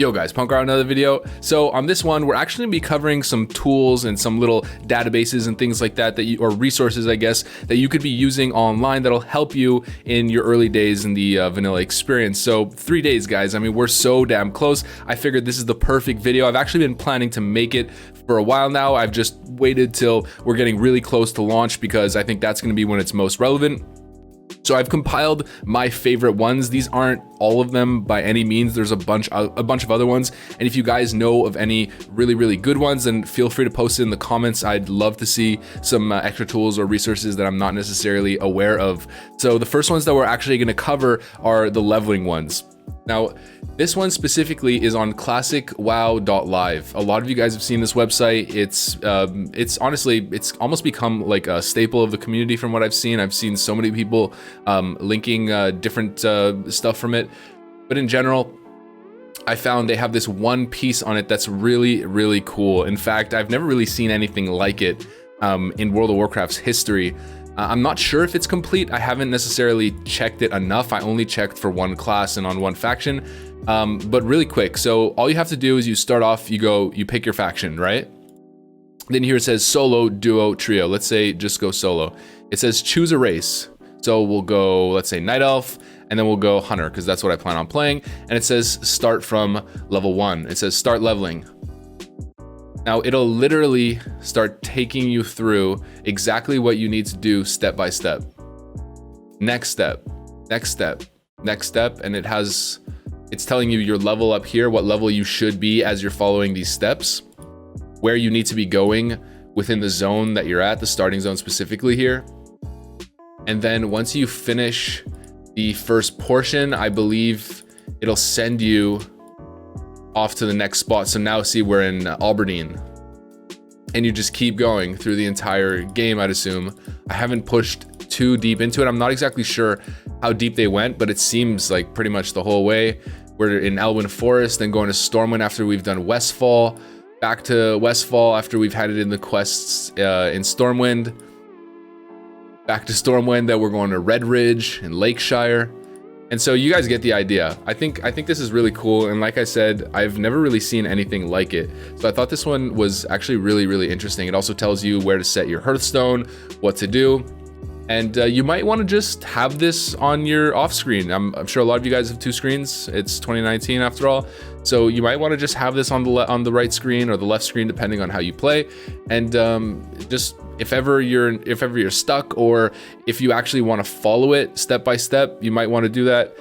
Yo guys, Punkrat, another video. So on this one, we're actually gonna be covering some tools and some little databases and things like that, or resources, I guess, that you could be using online that'll help you in your early days in the vanilla experience. So 3 days, guys. I mean, we're so damn close. I figured this is the perfect video. I've actually been planning to make it for a while now. I've just waited till we're getting really close to launch because I think that's gonna be when it's most relevant. So I've compiled my favorite ones. These aren't all of them by any means. There's a bunch of other ones. And if you guys know of any really good ones, then feel free to post it in the comments. I'd love to see some extra tools or resources that I'm not necessarily aware of. So the first ones that we're actually going to cover are the leveling ones. Now, this one specifically is on Classicwow.live. A lot of you guys have seen this website. It's honestly, it's almost become like a staple of the community from what I've seen. I've seen so many people linking different stuff from it. But in general, I found they have this one piece on it that's really cool. In fact, I've never really seen anything like it in World of Warcraft's history. I'm not sure if it's complete. I haven't necessarily checked it enough. I only checked for one class and on one faction, but really quick. So all you have to do is you start off, you pick your faction, right? Then here it says solo, duo, trio. Let's say just go solo. It says choose a race. So we'll go, let's say Night Elf, and then we'll go Hunter, because that's what I plan on playing. And it says start from level 1. It says start leveling. Now it'll literally start taking you through exactly what you need to do step by step. Next step, next step, next step, and it's telling you your level up here, what level you should be as you're following these steps, where you need to be going within the zone that you're at, the starting zone specifically here. And then once you finish the first portion, I believe it'll send you off to the next spot. So now see, we're in Aberdeen, and you just keep going through the entire game, I'd assume. I haven't pushed too deep into it. I'm not exactly sure how deep they went, but it seems like pretty much the whole way. We're in Elwyn Forest, then going to Stormwind after we've done Westfall, back to Westfall after we've had it in the quests in Stormwind, back to Stormwind, then we're going to Red Ridge and Lakeshire. And so you guys get the idea. I think this is really cool. And like I said, I've never really seen anything like it. So I thought this one was actually really interesting. It also tells you where to set your Hearthstone, what to do. And you might want to just have this on your off screen. I'm sure a lot of you guys have 2 screens. It's 2019 after all. So you might want to just have this on the right screen or the left screen, depending on how you play. And just if ever you're stuck, or if you actually want to follow it step by step, you might want to do that.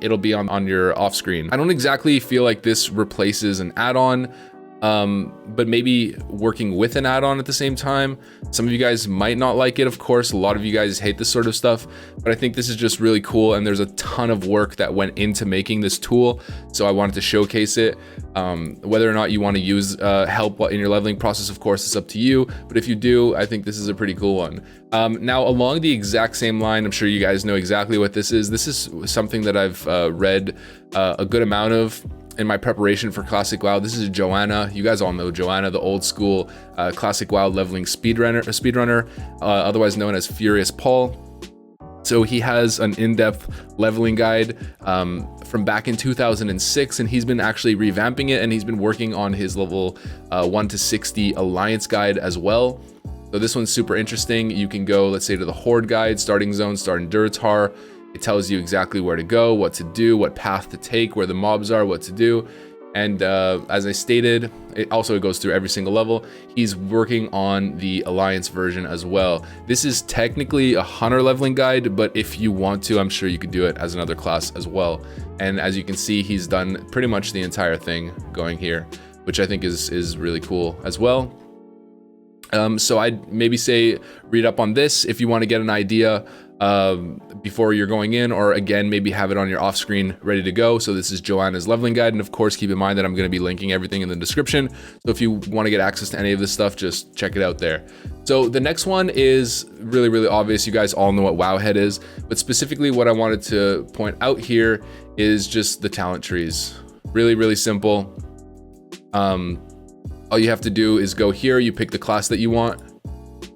It'll be on your off screen. I don't exactly feel like this replaces an add-on, but maybe working with an add-on at the same time. Some of you guys might not like it, of course. A lot of you guys hate this sort of stuff, but I think this is just really cool, and there's a ton of work that went into making this tool, so I wanted to showcase it. Whether or not you want to use help in your leveling process, of course, it's up to you, but if you do, I think this is a pretty cool one. Now, along the exact same line, I'm sure you guys know exactly what this is. This is something that I've read a good amount of in my preparation for Classic WoW. This is Joana. You guys all know Joana, the old school Classic WoW leveling speedrunner, otherwise known as Furious Paul. So he has an in-depth leveling guide from back in 2006, and he's been actually revamping it, and he's been working on his level 1 to 60 Alliance guide as well. So this one's super interesting. You can go, let's say, to the Horde guide, starting zone, starting Durotar. It tells you exactly where to go, what to do, what path to take, where the mobs are, what to do. And as I stated, it also goes through every single level. He's working on the Alliance version as well. This is technically a Hunter leveling guide, but if you want to, I'm sure you could do it as another class as well. And as you can see, he's done pretty much the entire thing going here, which I think is really cool as well. So I'd maybe say read up on this if you want to get an idea before you're going in, or again, maybe have it on your off screen ready to go. So this is Joanna's leveling guide, and of course keep in mind that I'm going to be linking everything in the description, so if you want to get access to any of this stuff, just check it out there. So the next one is really obvious. You guys all know what wowhead is, but specifically what I wanted to point out here is just the talent trees. Really simple. All you have to do is go here, you pick the class that you want,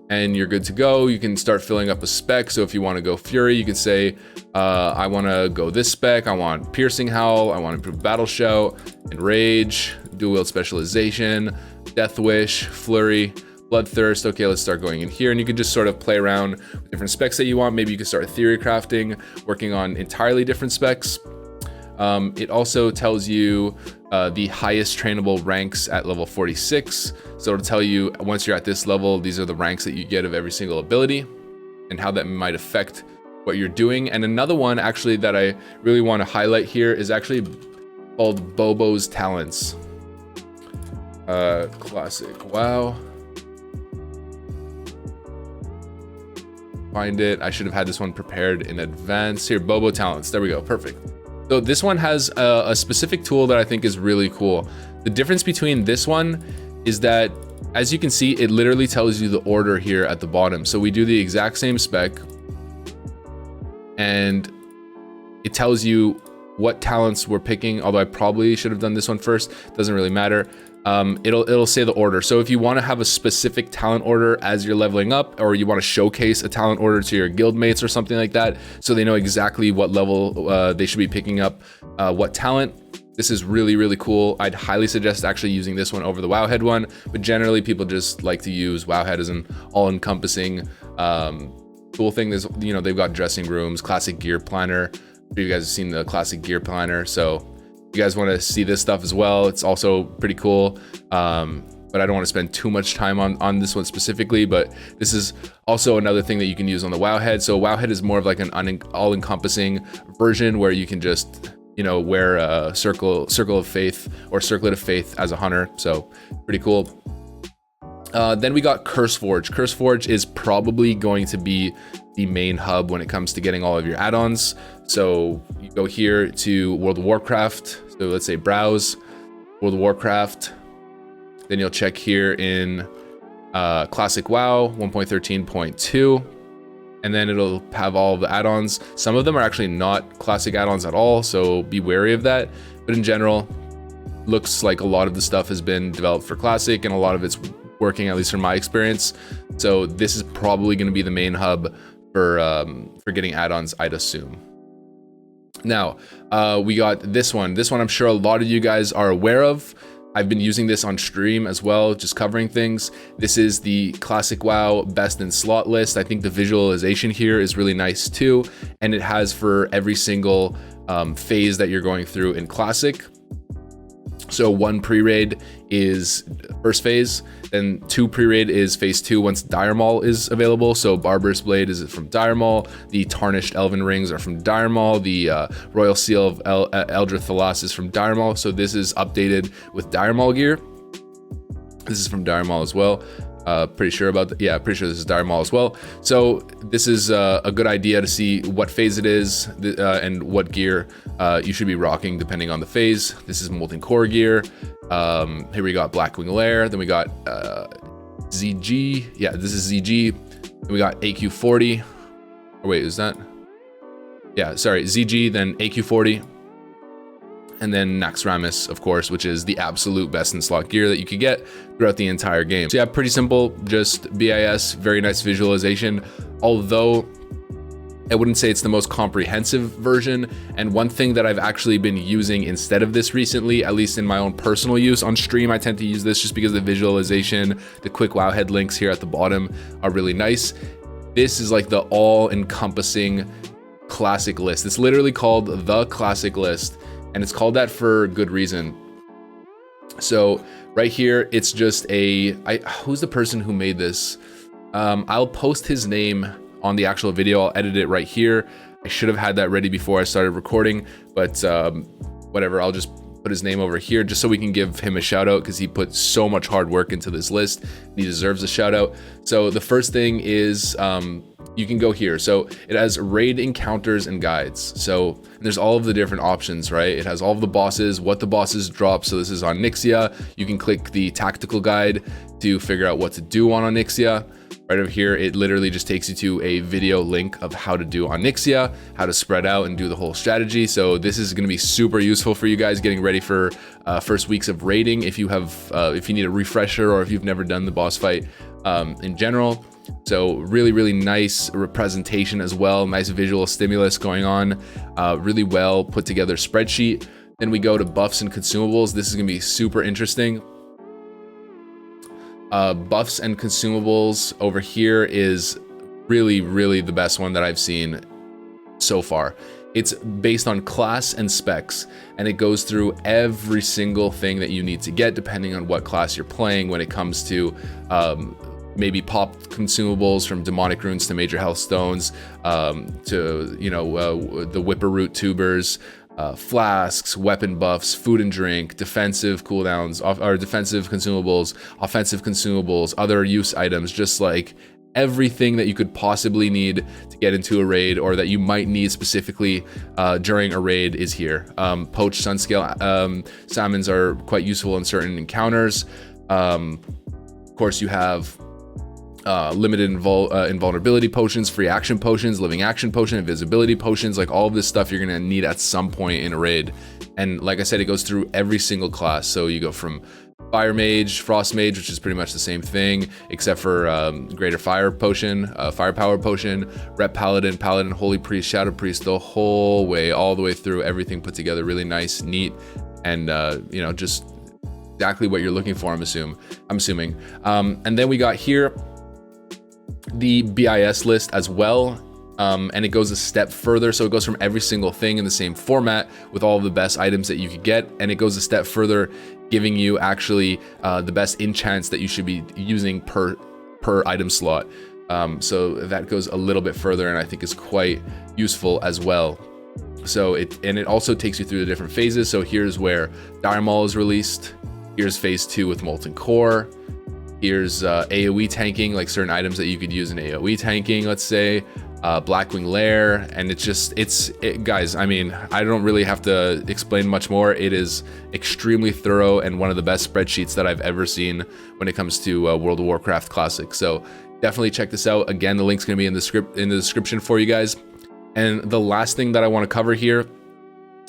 and you're good to go. You can start filling up a spec. So if you want to go Fury, you can say, I want to go this spec. I want Piercing Howl. I want Improved Battle Shout. Enrage, Dual Wield Specialization, Death Wish, Flurry, Bloodthirst. Okay, let's start going in here, and you can just sort of play around with different specs that you want. Maybe you can start theory crafting, working on entirely different specs. It also tells you the highest trainable ranks at level 46. So it'll tell you once you're at this level, these are the ranks that you get of every single ability and how that might affect what you're doing. And another one actually that I really want to highlight here is actually called BoboTalents. Classicwow. Find it. I should have had this one prepared in advance. Here, BoboTalents. There we go. Perfect. So this one has a specific tool that I think is really cool. The difference between this one is that, as you can see, it literally tells you the order here at the bottom. So we do the exact same spec, and it tells you what talents we're picking, although I probably should have done this one first. Doesn't really matter. It'll say the order. So if you want to have a specific talent order as you're leveling up, or you want to showcase a talent order to your guild mates or something like that, so they know exactly what level they should be picking up what talent. This is really, really cool. I'd highly suggest actually using this one over the wowhead one, but generally people just like to use wowhead as an all-encompassing cool thing. There's, you know, they've got dressing rooms, classic gear planner. I'm sure you guys have seen the classic gear planner, so you guys want to see this stuff as well. It's also pretty cool, but I don't want to spend too much time on this one specifically, but this is also another thing that you can use on the wowhead. So wowhead is more of like an all-encompassing version where you can just, you know, wear a circle of faith or circlet of faith as a hunter. So pretty cool. Then we got Curseforge. Curseforge is probably going to be the main hub when it comes to getting all of your add-ons. So you go here to World of Warcraft. So let's say browse World of Warcraft. Then you'll check here in Classic WoW 1.13.2. And then it'll have all of the add-ons. Some of them are actually not classic add-ons at all, so be wary of that. But in general, looks like a lot of the stuff has been developed for classic, and a lot of it's working, at least from my experience. So this is probably going to be the main hub for getting add-ons, I'd assume. Now, we got this one. This one I'm sure a lot of you guys are aware of. I've been using this on stream as well, just covering things. This is the Classicwow best in slot list. I think the visualization here is really nice too, and it has for every single phase that you're going through in Classic. So 1 pre-raid is first phase, then 2 pre-raid is phase 2 once Dire Maul is available. So Barbarous Blade is from Dire Maul, the Tarnished Elven Rings are from Dire Maul, the Royal Seal of Eldrith Thalas is from Dire Maul. So this is updated with Dire Maul gear. This is from Dire Maul as well. Pretty sure about that. Yeah, pretty sure this is Dire Maul as well. So this is a good idea to see what phase it is and what gear you should be rocking depending on the phase. This is Molten Core gear. Here we got Blackwing Lair. Then we got ZG. Yeah, this is ZG. Then we got AQ40. Or wait, is that? Yeah, sorry, ZG, then AQ40. And then Naxxramas, of course, which is the absolute best in slot gear that you could get throughout the entire game. So yeah, pretty simple, just BIS, very nice visualization. Although I wouldn't say it's the most comprehensive version. And one thing that I've actually been using instead of this recently, at least in my own personal use on stream, I tend to use this just because the visualization, the quick wowhead links here at the bottom are really nice. This is like the all-encompassing classic list. It's literally called the classic list. And it's called that for good reason. So right here, it's just who's the person who made this? I'll post his name on the actual video. I'll edit it right here. I should have had that ready before I started recording, but whatever, I'll just put his name over here just so we can give him a shout out because he put so much hard work into this list. He deserves a shout out. So the first thing is, you can go here. So it has raid encounters and guides. So there's all of the different options, right? It has all of the bosses, what the bosses drop. So this is on Onyxia. You can click the tactical guide to figure out what to do on Onyxia. Right over here, it literally just takes you to a video link of how to do Onyxia, how to spread out and do the whole strategy. So this is going to be super useful for you guys getting ready for first weeks of raiding. If you need a refresher or if you've never done the boss fight in general. So really, really nice representation as well. Nice visual stimulus going on. Really well put together spreadsheet. Then we go to buffs and consumables. This is gonna be super interesting. Buffs and consumables over here is really the best one that I've seen so far. It's based on class and specs, and it goes through every single thing that you need to get depending on what class you're playing when it comes to maybe pop consumables from demonic runes to major health stones, to the whipper-root tubers, flasks, weapon buffs, food and drink, defensive cooldowns, or defensive consumables, offensive consumables, other use items, just like everything that you could possibly need to get into a raid, or that you might need specifically during a raid, is here. Poached sunscale salmons are quite useful in certain encounters. Of course, you have limited invulnerability potions, free action potions, living action potion, invisibility potions. Like, all of this stuff you're gonna need at some point in a raid. And like I said, it goes through every single class. So you go from Fire Mage, Frost Mage, which is pretty much the same thing, except for Greater Fire Potion, Firepower Potion, Rep Paladin, Paladin, Holy Priest, Shadow Priest, the whole way, all the way through, everything put together, really nice, neat, and just exactly what you're looking for, I'm assuming. And then we got here the BIS list as well. And it goes a step further. So it goes from every single thing in the same format with all of the best items that you could get. And it goes a step further, giving you actually the best enchants that you should be using per item slot. So that goes a little bit further, and I think is quite useful as well. So it also takes you through the different phases. So here's where Dire Maul is released. Here's phase 2 with Molten Core. Here's AoE tanking, like certain items that you could use in AoE tanking, let's say. Blackwing Lair, and guys, I mean, I don't really have to explain much more. It is extremely thorough and one of the best spreadsheets that I've ever seen when it comes to World of Warcraft Classic. So definitely check this out. Again, the link's gonna be in the description for you guys. And the last thing that I want to cover here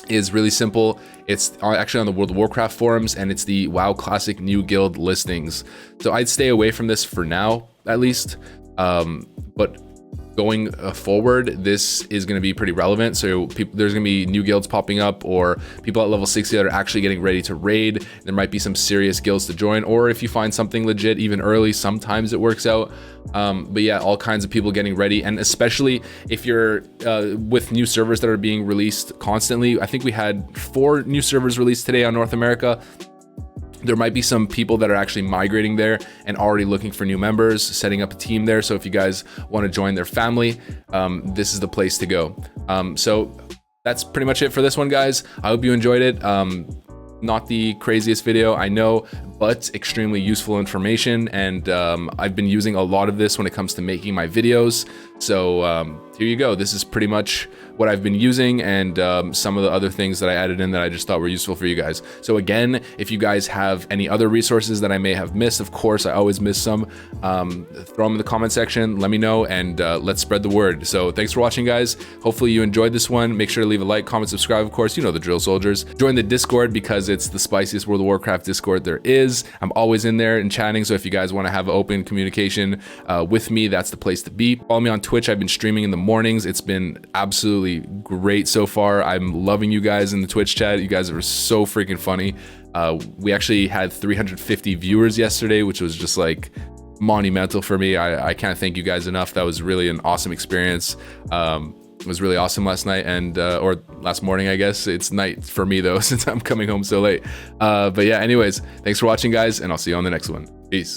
is really simple. It's actually on the World of Warcraft forums, and it's the WoW Classic new guild listings. So I'd stay away from this for now, at least, but going forward, this is going to be pretty relevant. So there's going to be new guilds popping up, or people at level 60 that are actually getting ready to raid. There might be some serious guilds to join, or if you find something legit even early, sometimes it works out. But yeah, all kinds of people getting ready, and especially if you're with new servers that are being released constantly. I think we had 4 new servers released today on North America. There might be some people that are actually migrating there and already looking for new members, setting up a team there. So if you guys want to join their family, this is the place to go. So that's pretty much it for this one, guys. I hope you enjoyed it. Not the craziest video, I know, but extremely useful information. And I've been using a lot of this when it comes to making my videos. So here you go. This is pretty much what I've been using, and some of the other things that I added in that I just thought were useful for you guys. So again, if you guys have any other resources that I may have missed, of course, I always miss some, throw them in the comment section, let me know, and let's spread the word. So thanks for watching, guys. Hopefully you enjoyed this one. Make sure to leave a like, comment, subscribe, of course, you know the drill, soldiers. Join the Discord, because it's the spiciest World of Warcraft Discord there is. I'm always in there and chatting, so if you guys want to have open communication with me, that's the place to be. Follow me on Twitch. I've been streaming in the mornings. It's been absolutely great so far. I'm loving you guys in the Twitch chat. You guys are so freaking funny. We actually had 350 viewers yesterday, which was just like monumental for me. I can't thank you guys enough. That was really an awesome experience. It was really awesome last night, and or last morning, I guess. It's night for me though, since I'm coming home so late. But yeah, anyways, thanks for watching, guys, and I'll see you on the next one. Peace.